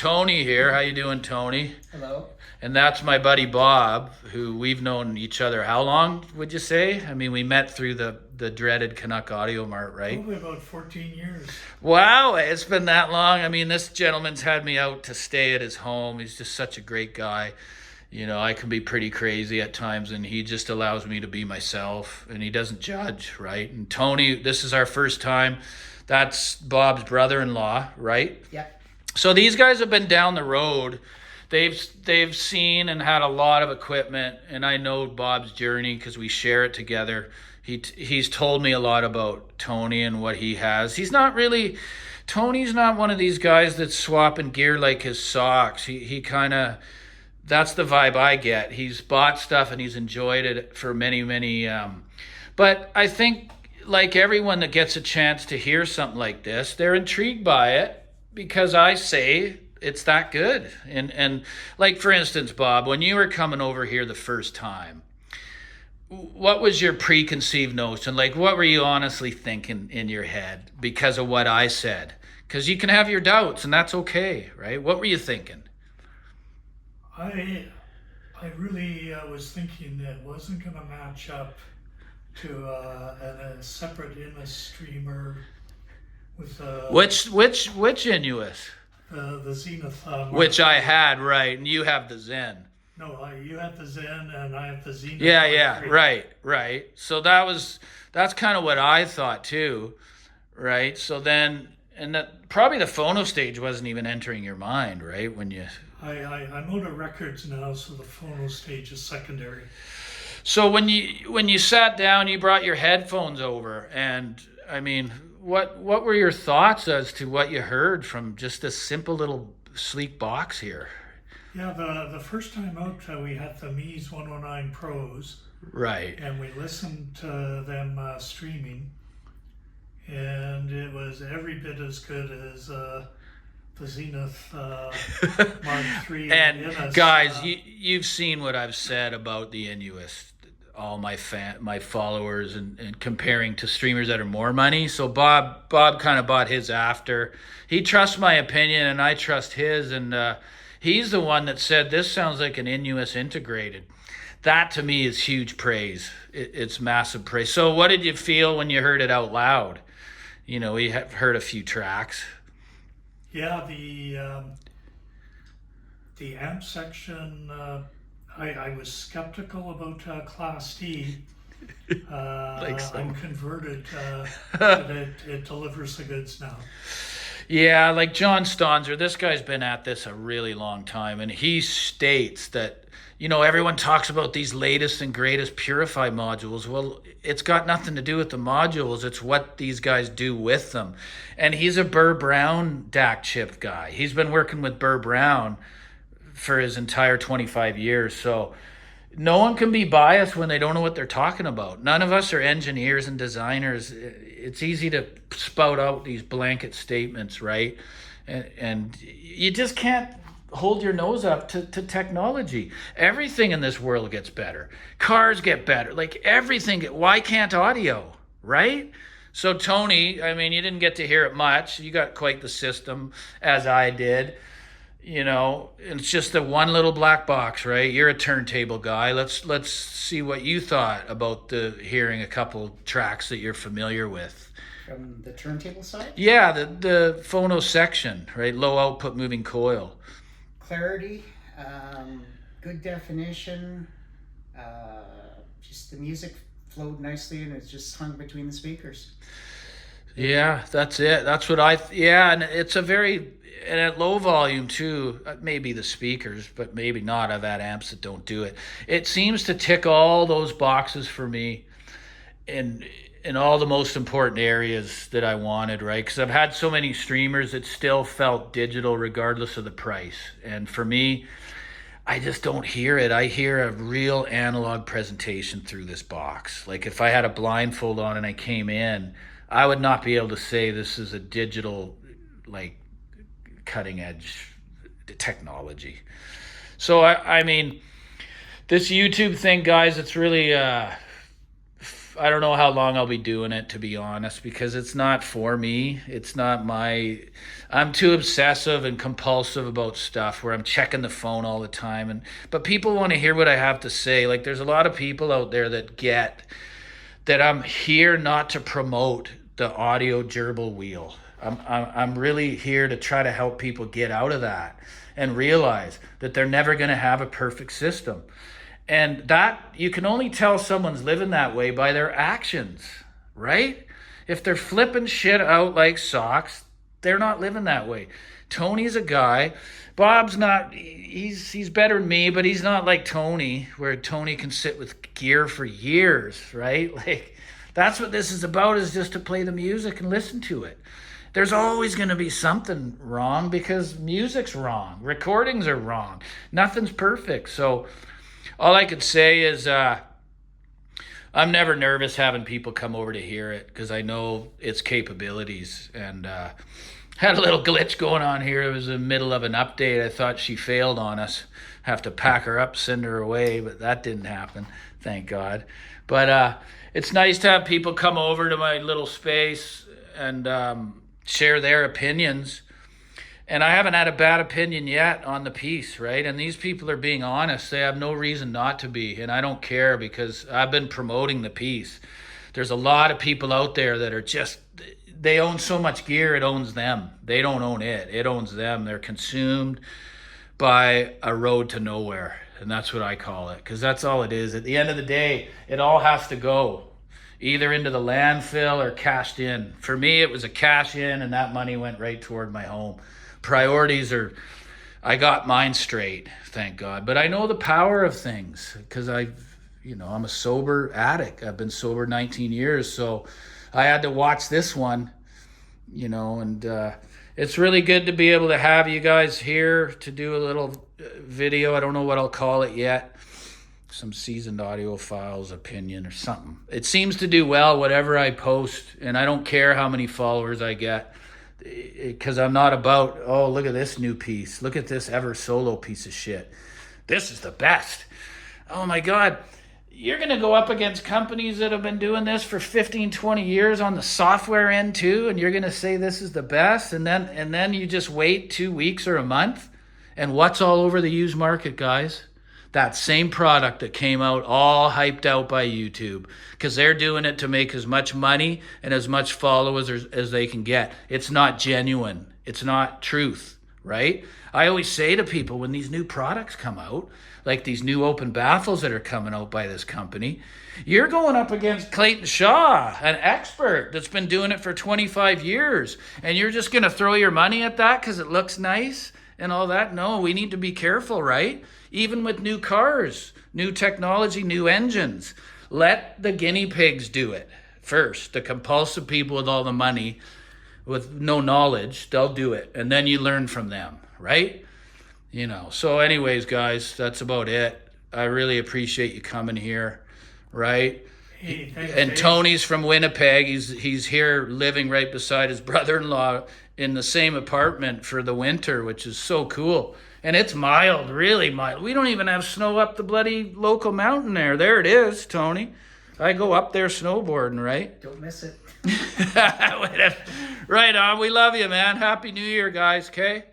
Tony here. How you doing, Tony? Hello. And that's my buddy Bob, who we've known each other how long, would you say? I mean, we met through the dreaded Canuck Audio Mart, right? Probably about 14 years. Wow, it's been that long. I mean, this gentleman's had me out to stay at his home. He's just such a great guy. You know, I can be pretty crazy at times, and he just allows me to be myself, and he doesn't judge, right? And Tony, this is our first time. That's Bob's brother-in-law, right? Yeah. So these guys have been down the road. They've seen and had a lot of equipment, and I know Bob's journey because we share it together. He's told me a lot about Tony and what he has. Tony's not one of these guys that's swapping gear like his socks. He kind of, that's the vibe I get. He's bought stuff and he's enjoyed it for many. But I think like everyone that gets a chance to hear something like this, they're intrigued by it because I say it's that good. And like, for instance, Bob, when you were coming over here the first time, what was your preconceived notion? Like, what were you honestly thinking in your head because of what I said? Because you can have your doubts, and that's okay, right? What were you thinking? I really was thinking that it wasn't going to match up to a separate Innis streamer with Which Inuit? the Zenith. Which I had, right, and you have the Zen. No, you had the Zen and I have the Zenith. Yeah, right. So that's kind of what I thought too, right? So then, and that probably the phono stage wasn't even entering your mind, right? When you, I'm out of records now, so the phono stage is secondary. so when you sat down, you brought your headphones over, and I mean, what were your thoughts as to what you heard from just this simple little sleek box here? Yeah, the first time out, we had the Mies 109 Pros. Right. And we listened to them streaming, and it was every bit as good as the Zenith Mark III. And Innis. guys, you've seen what I've said about the Inuit, all my followers, and comparing to streamers that are more money. So Bob kind of bought his after. He trusts my opinion, and I trust his, and he's the one that said this sounds like an Inuit integrated. That to me is huge praise. It's massive praise. So what did you feel when you heard it out loud? You know, we have heard a few tracks. Yeah, the amp section, I was skeptical about Class D. Like so. I'm converted that it delivers the goods now. Yeah, like John Stonzer, this guy's been at this a really long time, and he states that, you know, everyone talks about these latest and greatest Purify modules. Well, it's got nothing to do with the modules. It's what these guys do with them. And he's a Burr Brown DAC chip guy. He's been working with Burr Brown for his entire 25 years. So no one can be biased when they don't know what they're talking about. None of us are engineers and designers. It's easy to spout out these blanket statements, right? And you just can't hold your nose up to technology. Everything in this world gets better. Cars get better. Like everything. Why can't audio, right? So Tony, I mean, you didn't get to hear it much. You got quite the system, as I did. You know, it's just the one little black box, right? You're a turntable guy. Let's see what you thought about hearing a couple tracks that you're familiar with. From the turntable side? Yeah, the phono section, right? Low output moving coil. Clarity, good definition, just the music flowed nicely and it's just hung between the speakers. Yeah, that's it. That's what and it's and at low volume too, maybe the speakers, but maybe not. I've had amps that don't do it. It seems to tick all those boxes for me in all the most important areas that I wanted, right? Because I've had so many streamers that still felt digital regardless of the price. And for me, I just don't hear it. I hear a real analog presentation through this box. Like if I had a blindfold on and I came in, I would not be able to say this is a digital, like, cutting edge technology. So I mean, this YouTube thing, guys, it's really I don't know how long I'll be doing it, to be honest, because it's not for me. It's not my. I'm too obsessive and compulsive about stuff where I'm checking the phone all the time. But people want to hear what I have to say. Like, there's a lot of people out there that get that I'm here not to promote the audio gerbil wheel. I'm really here to try to help people get out of that and realize that they're never going to have a perfect system. And that you can only tell someone's living that way by their actions, right? If they're flipping shit out like socks, they're not living that way. Tony's a guy. Bob's not, he's better than me, but he's not like Tony, where Tony can sit with gear for years, right? Like, that's what this is about, is just to play the music and listen to it. There's always going to be something wrong because music's wrong. Recordings are wrong. Nothing's perfect. So all I could say is I'm never nervous having people come over to hear it because I know its capabilities. And had a little glitch going on here. It was in the middle of an update. I thought she failed on us. Have to pack her up, send her away, but that didn't happen, thank God. But it's nice to have people come over to my little space and share their opinions. And I haven't had a bad opinion yet on the piece, right? And these people are being honest. They have no reason not to be. And I don't care because I've been promoting the piece. There's a lot of people out there that are just, they own so much gear, it owns them. They don't own it. It owns them. They're consumed by a road to nowhere. And that's what I call it, because that's all it is. At the end of the day, it all has to go either into the landfill or cashed in. For me, it was a cash in, and that money went right toward my home. Priorities are, I got mine straight, thank God. But I know the power of things because I'm a sober addict. I've been sober 19 years, so I had to watch this one, and it's really good to be able to have you guys here to do a little video. I don't know what I'll call it yet. Some seasoned audiophiles opinion or something. It seems to do well, whatever I post, and I don't care how many followers I get. Because I'm not about, oh, look at this new piece. Look at this ever solo piece of shit. This is the best. Oh my God. You're going to go up against companies that have been doing this for 15, 20 years on the software end too, and you're going to say this is the best, and then you just wait 2 weeks or a month, and what's all over the used market, guys? That same product that came out all hyped out by YouTube because they're doing it to make as much money and as much followers as they can get. It's not genuine. It's not truth, right? I always say to people when these new products come out, like these new open baffles that are coming out by this company, you're going up against Clayton Shaw, an expert that's been doing it for 25 years, and you're just going to throw your money at that because it looks nice and all that? No, we need to be careful, right? Even with new cars, new technology, new engines. Let the guinea pigs do it first. The compulsive people with all the money, with no knowledge, they'll do it. And then you learn from them, right? So anyways, guys, that's about it. I really appreciate you coming here, right? Hey, thanks, And Dave. Tony's from Winnipeg. He's here living right beside his brother-in-law in the same apartment for the winter, which is so cool. And it's mild, really mild. We don't even have snow up the bloody local mountain there. There it is, Tony. I go up there snowboarding, right? Don't miss it. Right on. We love you, man. Happy New Year, guys, okay?